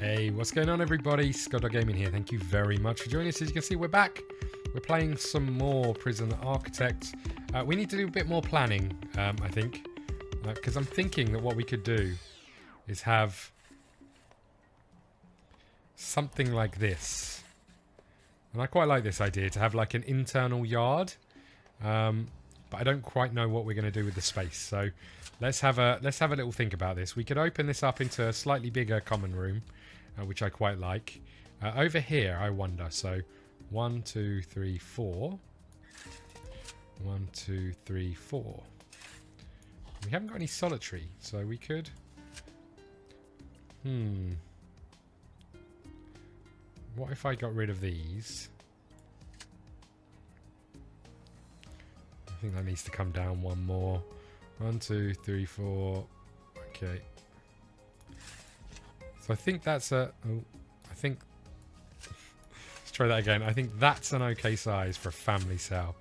Hey, what's going on everybody? ScottDogGaming here. Thank you very much for joining us. As you can see, we're back. We're playing some more Prison Architect. We need to do a bit more planning, I think. Because I'm thinking that what we could do is have something like this. And I quite like this idea, to have like an internal yard. But I don't quite know what we're going to do with the space. So let's have a little think about this. We could open this up into a slightly bigger common room. Which I quite like. Over here, I wonder. So, 1, 2, 3, 4. 1, 2, 3, 4. We haven't got any solitary, so we could... What if I got rid of these? I think that needs to come down one more. 1, 2, 3, 4. Okay. So I think that's a... Oh, I think... Let's try that again. I think that's an okay size for a family cell.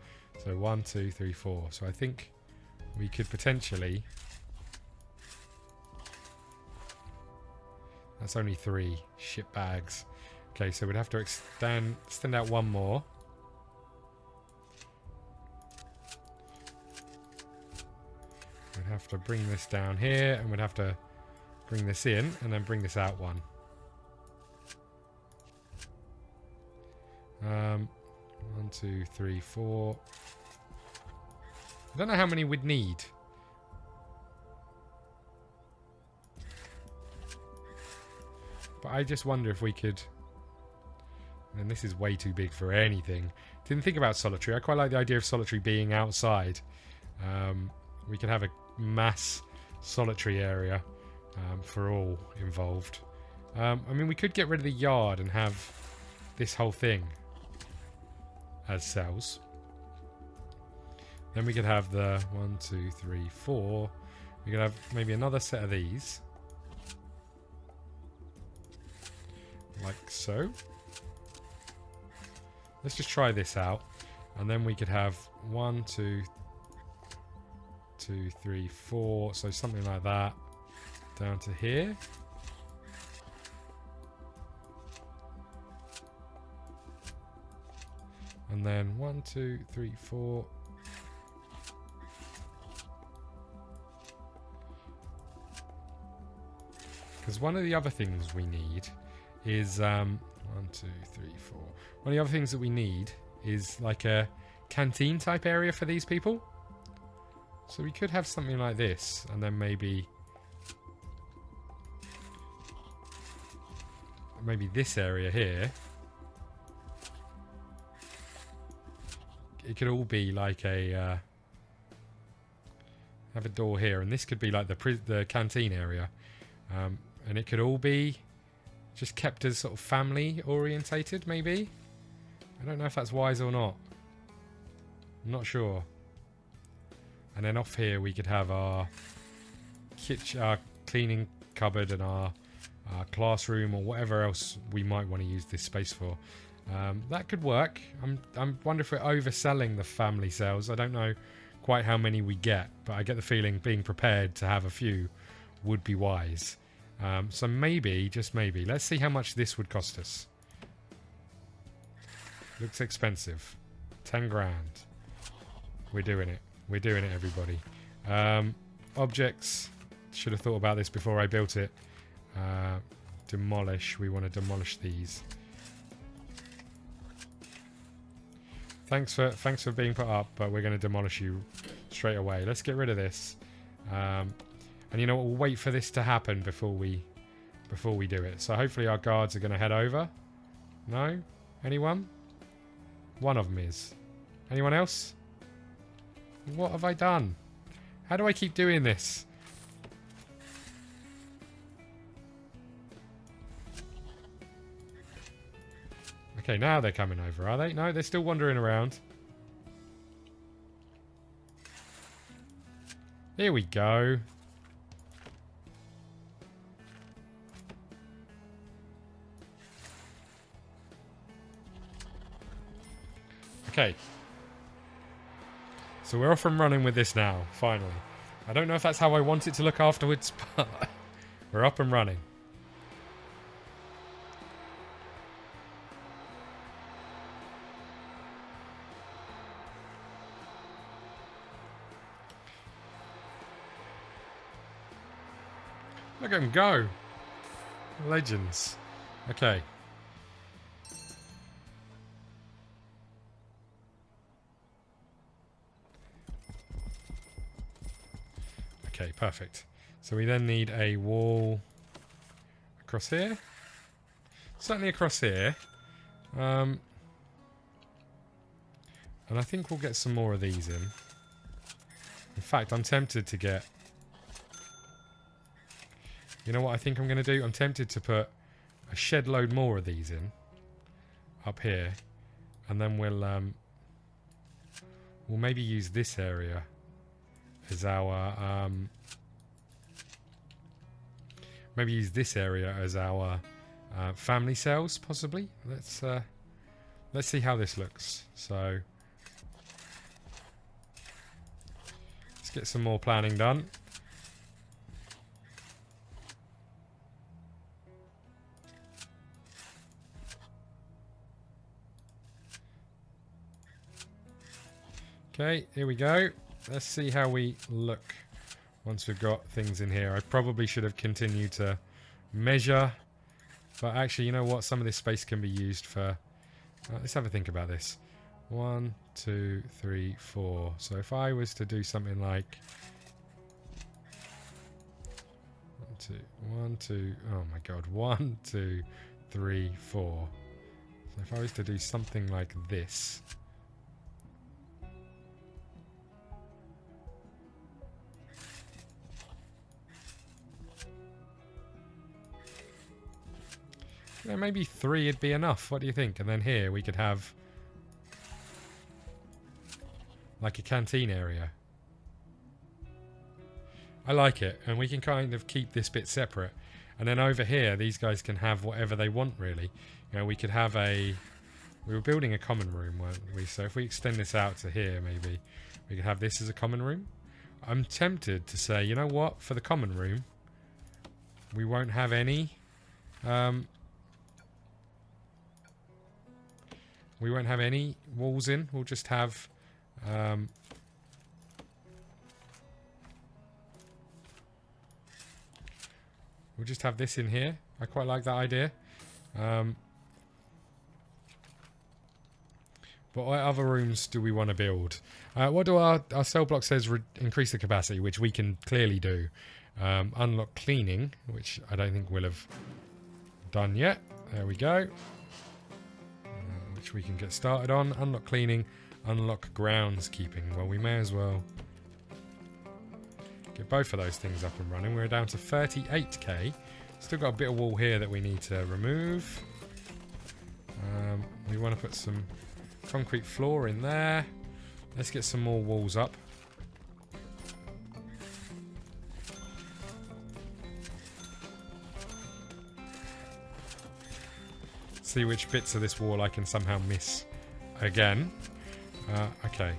So 1, 2, 3, 4. So I think we could potentially... That's only 3 shit bags. Okay, so we'd have to extend out one more. We'd have to bring this down here, and we'd have to bring this in, and then bring this out one. 1, 2, 3, 4. I don't know how many we'd need. But I just wonder if we could... And this is way too big for anything. Didn't think about solitary. I quite like the idea of solitary being outside. We could have a mass solitary area. For all involved. I mean, we could get rid of the yard and have this whole thing as cells. Then we could have the 1, 2, 3, 4. We could have maybe another set of these. Like so. Let's just try this out. And then we could have 1, 2, 3, 4. So something like that. Down to here. And then 1, 2, 3, 4. Because one of the other things we need is 1, 2, 3, 4. One of the other things that we need is like a canteen type area for these people. So we could have something like this, and then maybe this area here. It could all be like a have a door here, and this could be like the canteen area, and it could all be just kept as sort of family orientated. Maybe I don't know if that's wise or not. I'm not sure. And then off here we could have our kitchen, our cleaning cupboard, and our classroom, or whatever else we might want to use this space for. That could work. I wonder if we're overselling the family cells. I don't know quite how many we get, but I get the feeling being prepared to have a few would be wise. So maybe, just maybe, let's see how much this would cost us. Looks expensive. 10 grand. We're doing it. We're doing it, everybody. Objects. Should have thought about this before I built it. Demolish. We want to demolish these. Thanks for being put up, but we're going to demolish you straight away. Let's get rid of this. And you know what? We'll wait for this to happen before we do it. So hopefully our guards are going to head over. No? Anyone? One of them is. Anyone else? What have I done? How do I keep doing this? Okay, now they're coming over, are they? No, they're still wandering around. Here we go. Okay. So we're off and running with this now, finally. I don't know if that's how I want it to look afterwards, but we're up and running. Look at them go. Legends. Okay. Okay, perfect. So we then need a wall across here. Certainly across here. And I think we'll get some more of these in. In fact, I'm tempted to get... You know what I think I'm going to do? I'm tempted to put a shed load more of these in. Up here. And then we'll maybe use this area as our... maybe use this area as our family cells, possibly. Let's see how this looks. So... let's get some more planning done. Okay, here we go. Let's see how we look once we've got things in here. I probably should have continued to measure, but actually, you know what? Some of this space can be used for... let's have a think about this. 1, 2, 3, 4. So if I was to do something like 1, 2, oh my god, 1, 2, 3, 4. So if I was to do something like this, yeah, maybe 3 would be enough. What do you think? And then here we could have like a canteen area. I like it, and we can kind of keep this bit separate. And then over here, these guys can have whatever they want, really. You know, we could have a... we were building a common room, weren't we? So if we extend this out to here, maybe, we could have this as a common room. I'm tempted to say, you know what? For the common room, we won't have any... we won't have any walls in. We'll just have... we'll just have this in here. I quite like that idea. But what other rooms do we want to build? What do our cell block says? Increase the capacity, which we can clearly do. Unlock cleaning, which I don't think we'll have done yet. There we go. Which we can get started on. Unlock cleaning. Unlock groundskeeping. Well, we may as well get both of those things up and running. We're down to 38k. Still got a bit of wall here that we need to remove. We want to put some concrete floor in there. Let's get some more walls up. See which bits of this wall I can somehow miss again. Okay.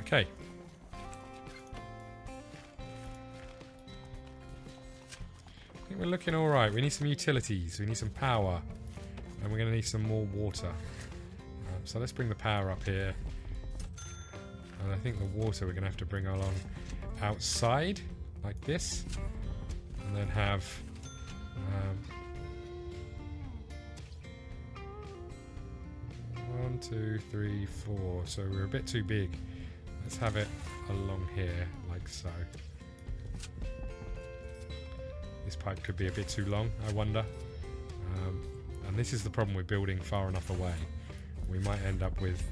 Okay. I think we're looking alright. We need some utilities. We need some power. And we're going to need some more water. So let's bring the power up here. And I think the water we're going to have to bring along outside, like this. And then have... 1, 2, 3, 4. So we're a bit too big. Let's have it along here, like so. This pipe could be a bit too long, I wonder. And this is the problem with building far enough away. We might end up with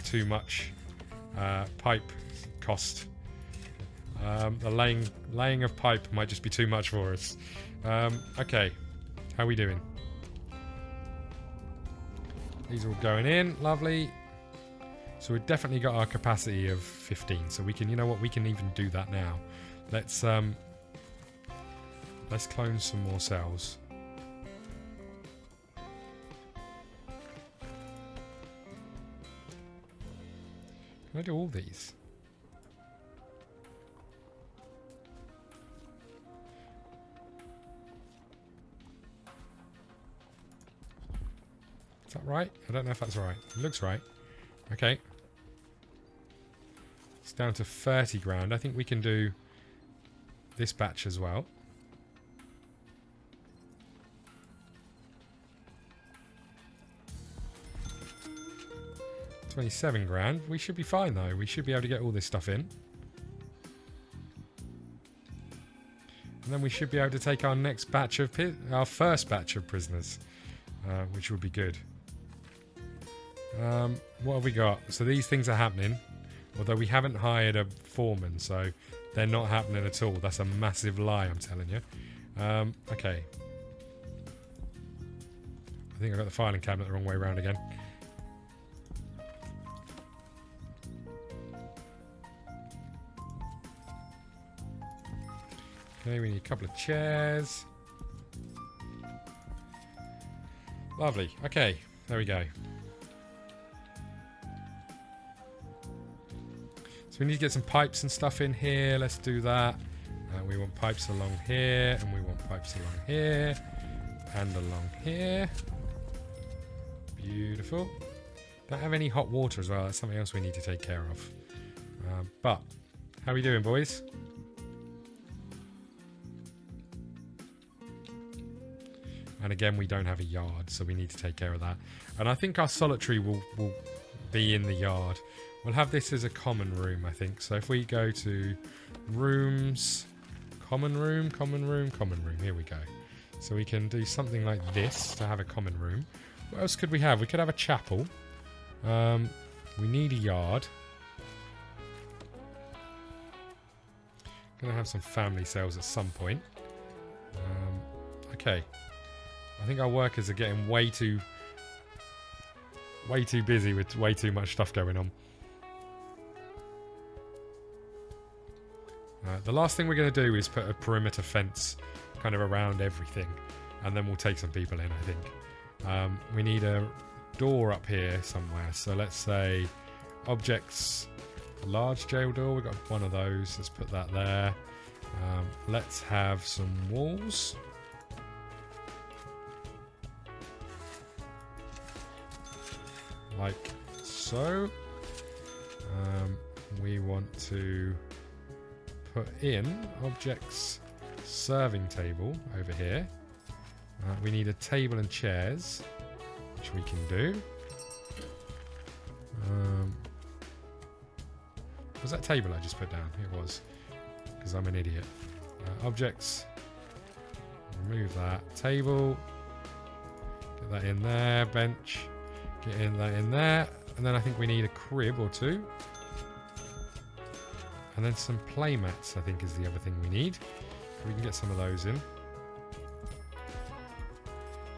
too much pipe cost. The laying of pipe might just be too much for us. Okay, how are we doing? These are all going in, lovely. So we've definitely got our capacity of 15. So we can, you know what, we can even do that now. Let's clone some more cells. Can I do all these? Is that right? I don't know if that's right. It looks right. Okay. It's down to 30 grand. I think we can do this batch as well. 27 grand. We should be fine though. We should be able to get all this stuff in. And then we should be able to take our next batch of our first batch of prisoners, which would be good. What have we got? So these things are happening, although we haven't hired a foreman, so they're not happening at all. That's a massive lie, I'm telling you. Okay. I think I got the filing cabinet the wrong way around again. Okay, we need a couple of chairs. Lovely. Okay, there we go. So we need to get some pipes and stuff in here. Let's do that. We want pipes along here, and we want pipes along here, and along here. Beautiful. Don't have any hot water as well. That's something else we need to take care of. But how are we doing, boys? And again, we don't have a yard, so we need to take care of that. And I think our solitary will be in the yard. We'll have this as a common room, I think. So if we go to rooms, common room, common room, common room. Here we go. So we can do something like this to have a common room. What else could we have? We could have a chapel. We need a yard. Gonna have some family cells at some point. Okay. I think our workers are getting way too busy with way too much stuff going on. The last thing we're going to do is put a perimeter fence kind of around everything, and then we'll take some people in, I think. We need a door up here somewhere, so let's say objects, a large jail door. We've got one of those. Let's put that there. Let's have some walls. Like so. We want to put in objects serving table over here. We need a table and chairs, which we can do. Was that table I just put down? It was, because I'm an idiot. Objects, remove that. Table, get that in there. Bench, get that in there. And then I think we need a crib or two. And then some play mats, I think, is the other thing we need. We can get some of those in. There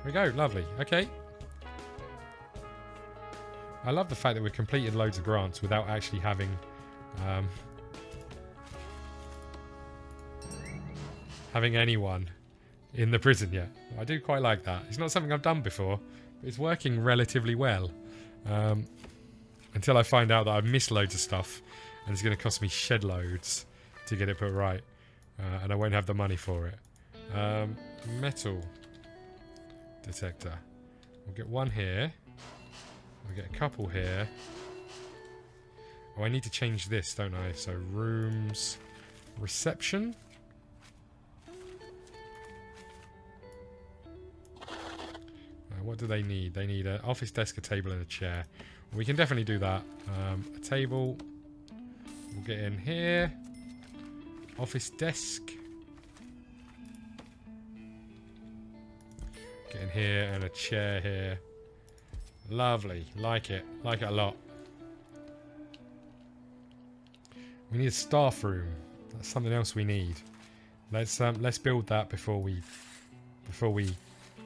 we go, lovely. Okay. I love the fact that we've completed loads of grants without actually having anyone in the prison yet. I do quite like that. It's not something I've done before, but it's working relatively well. Until I find out that I've missed loads of stuff and it's going to cost me shed loads to get it put right, and I won't have the money for it. Metal detector. We'll get one here. We'll get a couple here. Oh, I need to change this, don't I? So rooms, reception. What do they need? They need an office desk, a table, and a chair. We can definitely do that. A table. We'll get in here. Office desk. Get in here, and a chair here. Lovely. Like it. Like it a lot. We need a staff room. That's something else we need. Let's build that before we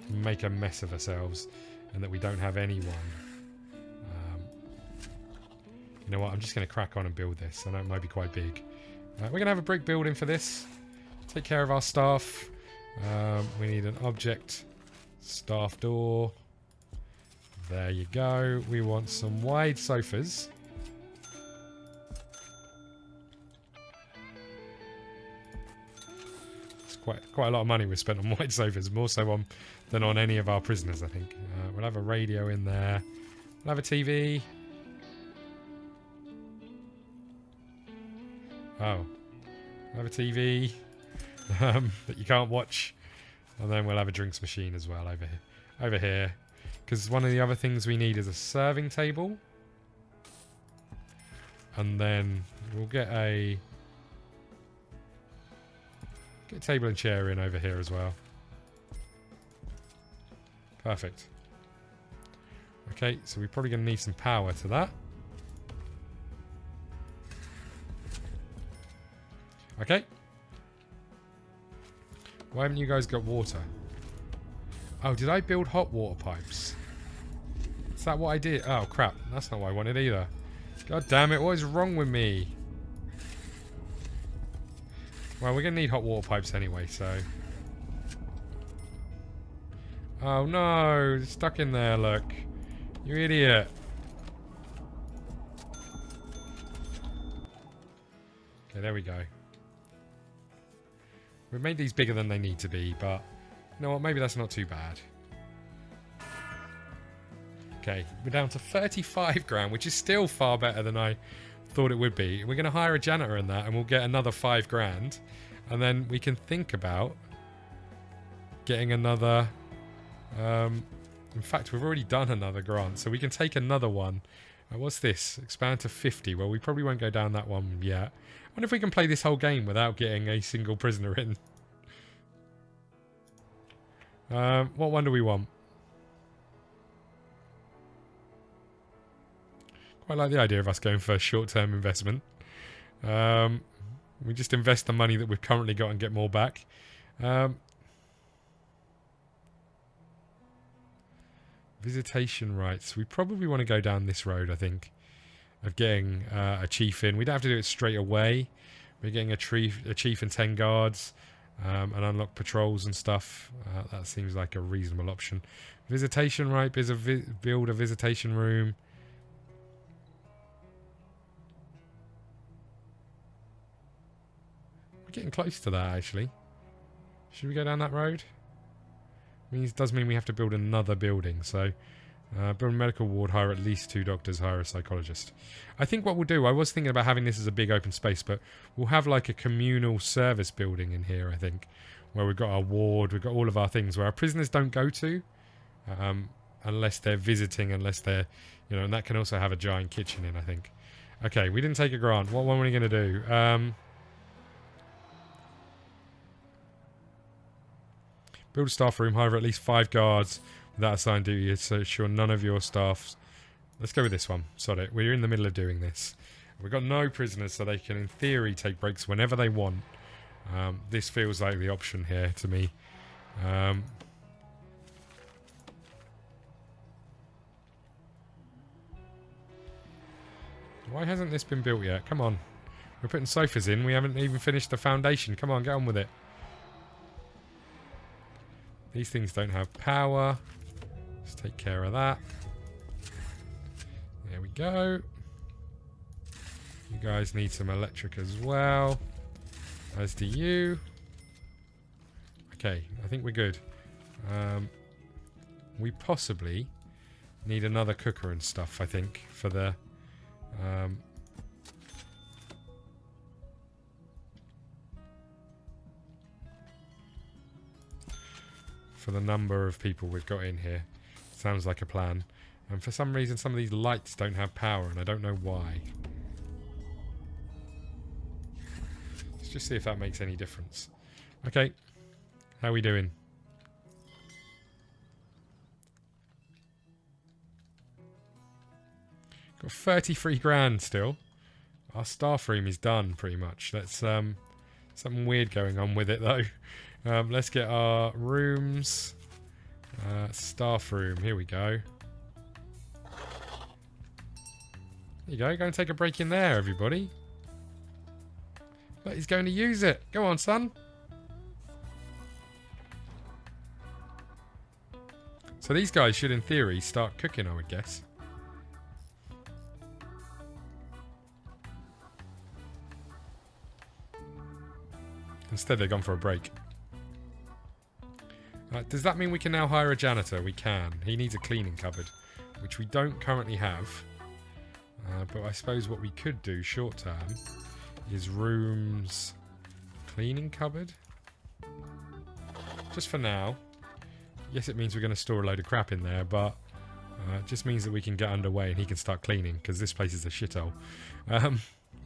make a mess of ourselves, and that we don't have anyone. You know what? I'm just going to crack on and build this. I know it might be quite big. We're going to have a brick building for this. Take care of our staff. We need an object staff door. There you go. We want some wide sofas. It's quite a lot of money we've spent on wide sofas, more so than on any of our prisoners, I think. We'll have a radio in there. We'll have a TV. Oh. Have a TV that you can't watch. And then we'll have a drinks machine as well over here. Over here. Because one of the other things we need is a serving table. And then we'll get a table and chair in over here as well. Perfect. Okay, so we're probably going to need some power to that. Okay. Why haven't you guys got water? Oh, did I build hot water pipes? Is that what I did? Oh, crap. That's not what I wanted either. God damn it, what is wrong with me? Well, we're going to need hot water pipes anyway, so... Oh no, it's stuck in there, look. You idiot. Okay, there we go. We've made these bigger than they need to be, but... You know what, maybe that's not too bad. Okay, we're down to 35 grand, which is still far better than I thought it would be. We're going to hire a janitor in that, and we'll get another 5 grand. And then we can think about getting another... in fact, we've already done another grant, so we can take another one. What's this? Expand to 50. Well, we probably won't go down that one yet. I wonder if we can play this whole game without getting a single prisoner in. What one do we want? Quite like the idea of us going for a short-term investment. We just invest the money that we've currently got and get more back. Visitation rights. We probably want to go down this road, I think, of getting a chief in. We don't have to do it straight away. We're getting a chief and 10 guards and unlock patrols and stuff. That seems like a reasonable option. Visitation right, build a visitation room. We're getting close to that, actually. Should we go down that road? It does mean we have to build another building, so build a medical ward, hire at least 2 doctors, hire a psychologist. I think what we'll do, I was thinking about having this as a big open space, but we'll have like a communal service building in here, I think, where we've got our ward, we've got all of our things where our prisoners don't go to unless they're visiting, unless they're, you know, and that can also have a giant kitchen in, I think. Okay, we didn't take a grant. What one are we going to do? Build a staff room, hire at least 5 guards without assigned duty, so ensure none of your staffs... Let's go with this one. Sod it. We're in the middle of doing this. We've got no prisoners, so they can, in theory, take breaks whenever they want. This feels like the option here to me. Why hasn't this been built yet? Come on. We're putting sofas in. We haven't even finished the foundation. Come on, get on with it. These things don't have power. Let's take care of that. There we go. You guys need some electric as well. As do you. Okay, I think we're good. We possibly need another cooker and stuff, I think, for the... for the number of people we've got in here. Sounds like a plan. And for some reason some of these lights don't have power and I don't know why. Let's just see if that makes any difference. Okay. How are we doing? Got 33 grand still. Our staff room is done pretty much. That's something weird going on with it though. Let's get our rooms. Staff room. Here we go. There you go. Go and take a break in there, everybody. But he's going to use it. Go on, son. So these guys should, in theory, start cooking, I would guess. Instead, they've gone for a break. Does that mean we can now hire a janitor? We can. He needs a cleaning cupboard, which we don't currently have. But I suppose what we could do short term Is rooms cleaning cupboard? Just for now. Yes, it means we're going to store a load of crap in there, but it just means that we can get underway and he can start cleaning, because this place is a shithole.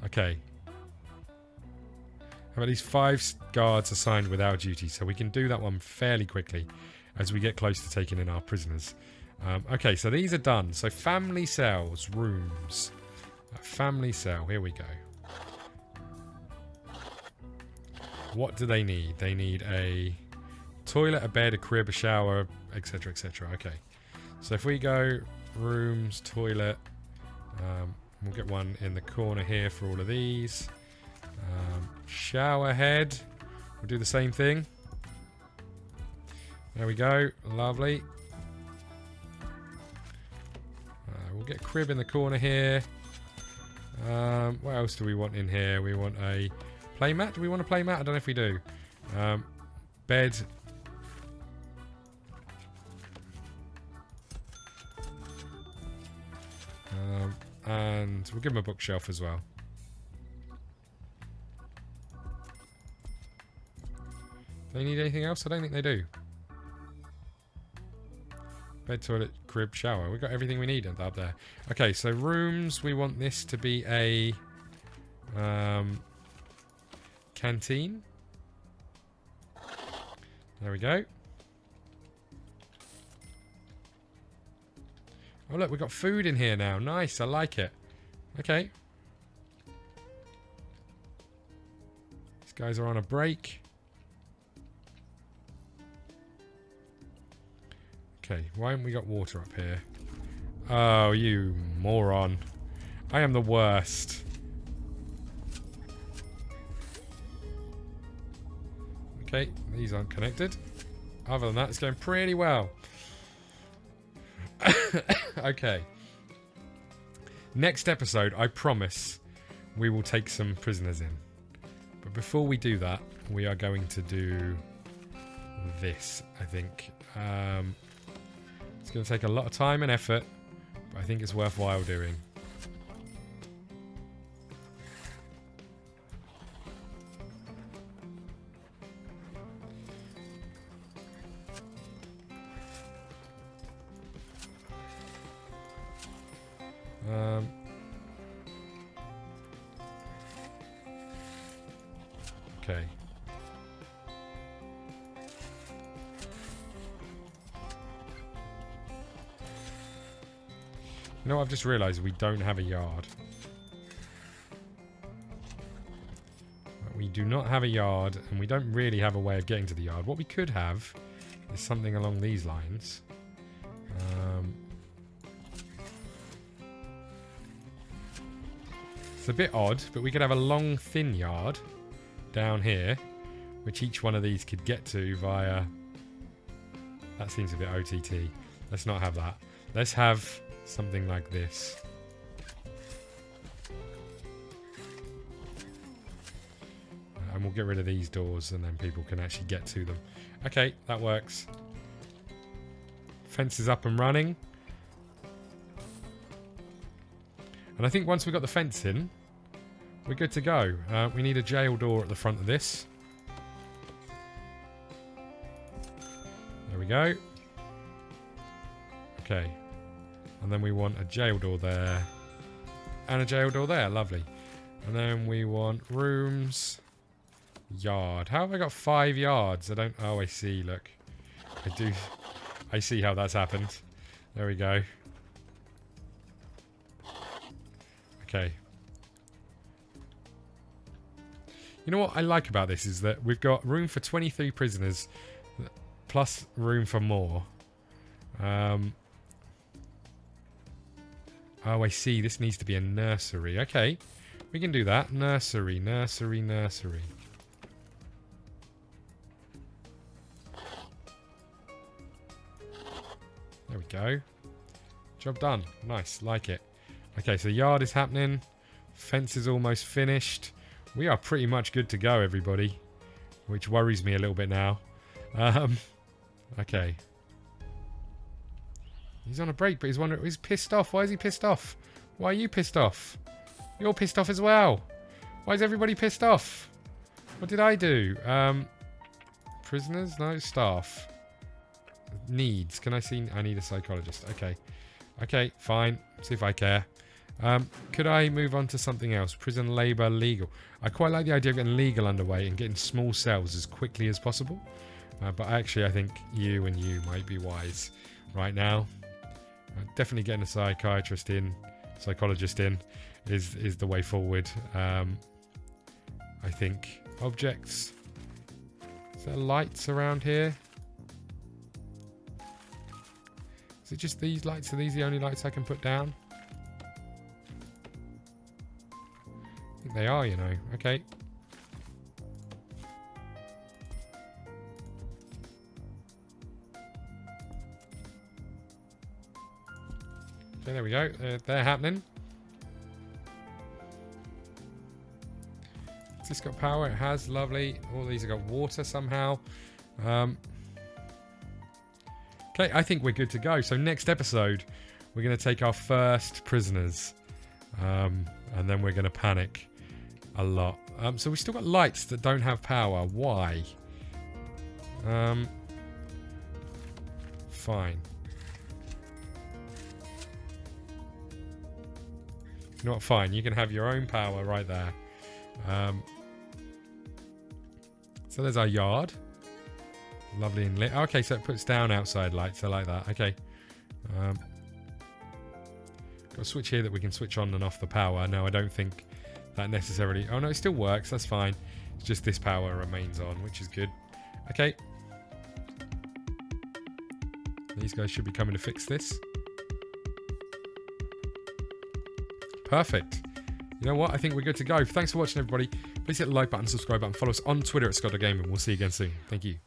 Okay. How about these 5 guards assigned with our duty? So we can do that one fairly quickly as we get close to taking in our prisoners. Okay, so these are done. So family cells, rooms. Family cell, here we go. What do they need? They need a toilet, a bed, a crib, a shower, etc, etc. Okay. So if we go rooms, toilet, we'll get one in the corner here for all of these. Shower head, we'll do the same thing. There we go, lovely. We'll get a crib in the corner here. What else do we want in here? We want a playmat. Do we want a playmat? I don't know if we do. Bed. And we'll give them a bookshelf as well. Do they need anything else? I don't think they do. Bed, toilet, crib, shower. We've got everything we need up there. Okay, so rooms. We want this to be a canteen. There we go. Oh look, we've got food in here now. Nice, I like it. Okay. These guys are on a break. Okay, why haven't we got water up here? Oh, you moron. I am the worst. Okay, these aren't connected. Other than that, it's going pretty well. Okay. Next episode, I promise, we will take some prisoners in. But before we do that, we are going to do this, I think. It's going to take a lot of time and effort, but I think it's worthwhile doing. Okay. You know what, I've just realised we don't have a yard. We do not have a yard, and we don't really have a way of getting to the yard. What we could have is something along these lines. It's a bit odd, but we could have a long, thin yard down here, which each one of these could get to via... That seems a bit OTT. Let's not have that. Let's have something like this. And we'll get rid of these doors, and then people can actually get to them. Okay, that works. Fence is up and running. And I think once we've got the fence in, we're good to go. We need a jail door at the front of this. There we go. Okay. And then we want a jail door there. And a jail door there. Lovely. And then we want rooms. Yard. How have I got 5 yards? I don't... Oh, I see. Look. I do... I see how that's happened. There we go. Okay. You know what I like about this is that we've got room for 23 prisoners, plus room for more. Oh, I see. This needs to be a nursery. Okay. We can do that. Nursery, nursery, nursery. There we go. Job done. Nice. Like it. Okay, so the yard is happening. Fence is almost finished. We are pretty much good to go, everybody. Which worries me a little bit now. Okay. He's on a break, but he's pissed off. Why is he pissed off? Why are you pissed off? You're pissed off as well. Why is everybody pissed off? What did I do? Prisoners? No, staff. Needs. Can I see? I need a psychologist. Okay. Okay, fine. See if I care. Could I move on to something else? Prison labour, legal. I quite like the idea of getting legal underway and getting small cells as quickly as possible. But actually, I think you and you might be wise right now. Definitely getting a psychiatrist in, psychologist in, is the way forward. I think objects. Is there lights around here? Is it just these lights? Are these the only lights I can put down? I think they are, you know. Okay. Okay, there we go. They're happening. Has this got power? It has. Lovely. All these have got water somehow. Okay, I think we're good to go. So next episode, we're going to take our first prisoners. And then we're going to panic a lot. So we've still got lights that don't have power. Why? Fine. You know what? Fine. You can have your own power right there. So there's our yard. Lovely and lit. Okay, so it puts down outside lights. I like that. Okay. Got a switch here that we can switch on and off the power. No, I don't think that necessarily... Oh, no, it still works. That's fine. It's just this power remains on, which is good. Okay. These guys should be coming to fix this. Perfect. You know what? I think we're good to go. Thanks for watching, everybody. Please hit the like button, subscribe button, follow us on Twitter at ScottDogGaming. We'll see you again soon. Thank you.